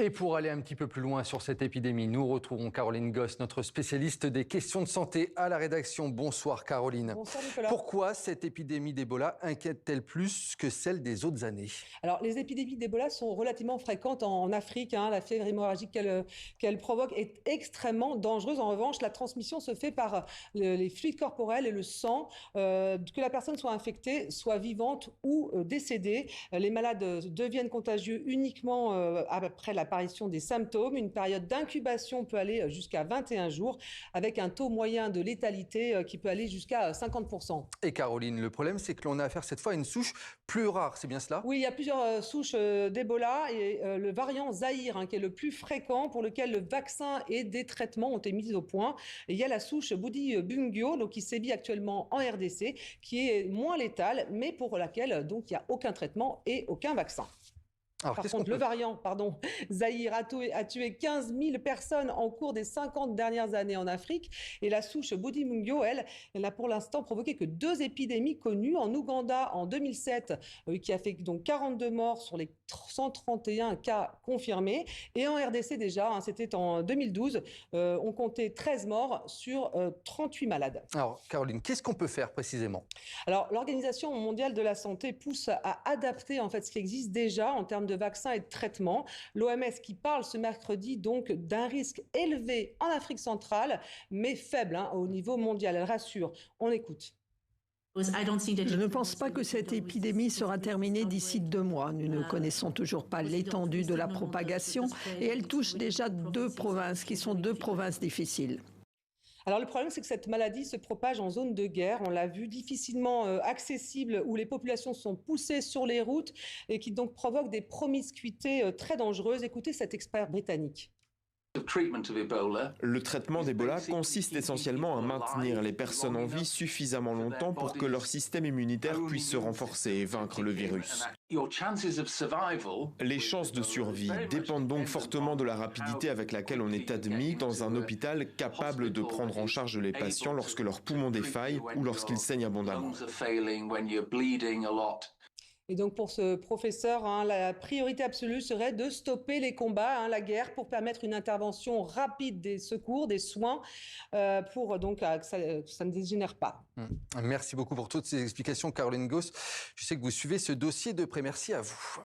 Et pour aller un petit peu plus loin sur cette épidémie, nous retrouvons Caroline Goss, notre spécialiste des questions de santé à la rédaction. Bonsoir Caroline. Bonsoir Nicolas. Pourquoi cette épidémie d'Ebola inquiète-t-elle plus que celle des autres années? Alors, les épidémies d'Ebola sont relativement fréquentes en Afrique. La fièvre hémorragique qu'elle provoque est extrêmement dangereuse. En revanche, la transmission se fait par les fluides corporels et le sang. Que la personne soit infectée, soit vivante ou décédée. Les malades deviennent contagieux uniquement après l'apparition des symptômes. Une période d'incubation peut aller jusqu'à 21 jours, avec un taux moyen de létalité qui peut aller jusqu'à 50%. Et Caroline, le problème, c'est que l'on a affaire cette fois à une souche plus rare, c'est bien cela? Oui, il y a plusieurs souches d'Ebola et le variant Zaïre, qui est le plus fréquent, pour lequel le vaccin et des traitements ont été mis au point. Et il y a la souche Bundibugyo, donc qui sévit actuellement en RDC, qui est moins létale, mais pour laquelle donc il n'y a aucun traitement et aucun vaccin. Alors, Par contre, le variant Zaïre a tué 15 000 personnes en cours des 50 dernières années en Afrique. Et la souche Bundibugyo, elle n'a pour l'instant provoqué que 2 épidémies connues. En Ouganda, en 2007, qui a fait donc 42 morts sur les 131 cas confirmés. Et en RDC déjà, c'était en 2012, on comptait 13 morts sur 38 malades. Alors, Caroline, qu'est-ce qu'on peut faire précisément? Alors, l'Organisation mondiale de la santé pousse à adapter en fait ce qui existe déjà en termes de vaccins et de traitements. L'OMS qui parle ce mercredi donc d'un risque élevé en Afrique centrale, mais faible au niveau mondial. Elle rassure. On écoute. Je ne pense pas que cette épidémie sera terminée d'ici 2 mois. Nous ne connaissons toujours pas l'étendue de la propagation et elle touche déjà 2 provinces qui sont 2 provinces difficiles. Alors le problème, c'est que cette maladie se propage en zone de guerre, on l'a vu, difficilement accessible, où les populations sont poussées sur les routes et qui donc provoque des promiscuités très dangereuses. Écoutez cet expert britannique. Le traitement d'Ebola consiste essentiellement à maintenir les personnes en vie suffisamment longtemps pour que leur système immunitaire puisse se renforcer et vaincre le virus. Les chances de survie dépendent donc fortement de la rapidité avec laquelle on est admis dans un hôpital capable de prendre en charge les patients lorsque leurs poumons défaillent ou lorsqu'ils saignent abondamment. Et donc pour ce professeur, la priorité absolue serait de stopper les combats, la guerre, pour permettre une intervention rapide des secours, des soins, pour donc que ça ne dégénère pas. Merci beaucoup pour toutes ces explications, Caroline Goss. Je sais que vous suivez ce dossier de près. Merci à vous.